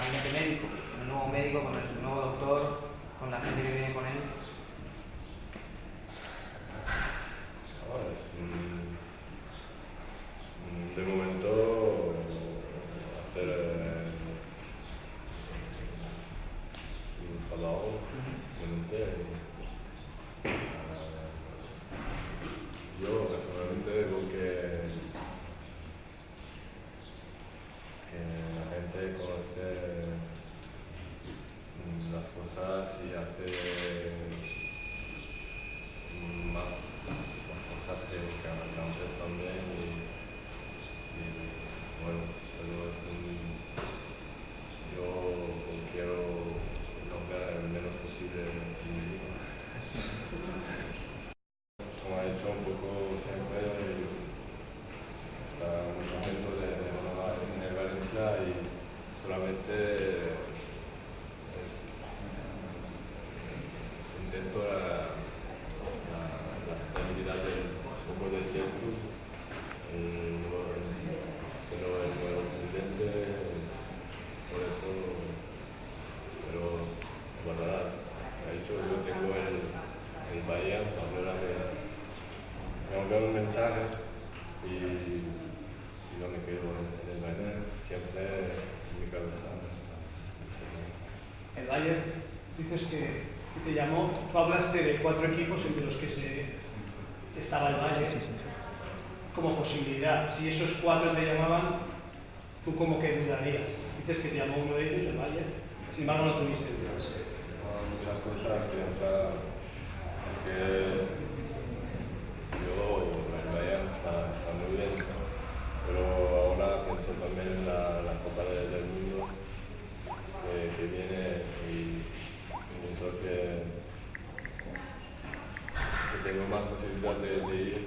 gabinete médico, con el nuevo médico, con el nuevo doctor, con la gente que viene con él? De momento hacer su trabajo, simplemente. Yo personalmente veo que la gente conoce las cosas y hace más las cosas que antes también y bueno, pero yo quiero lograr el menos posible en mi vida. Como he hecho un poco siempre, está un momento de renovar en el Valencia y solamente intento la estabilidad del poco del tiempo y espero el nuevo presidente, por eso, pero bueno, de hecho yo tengo el Bahía, ahora me envió un mensaje y yo me quedo en el Valencia, siempre en mi cabeza. El Bayern, dices que te llamó, tú hablaste de 4 equipos entre los que estaba el Bayern como posibilidad. Si esos 4 te llamaban, ¿tú como que dudarías? Dices que te llamó uno de ellos, el Bayern, sin embargo no tuviste dudas. Muchas cosas que es que el Bayern está muy bien, pero ahora pienso también en la Copa del Mundo que viene y pienso que tengo más posibilidad de ir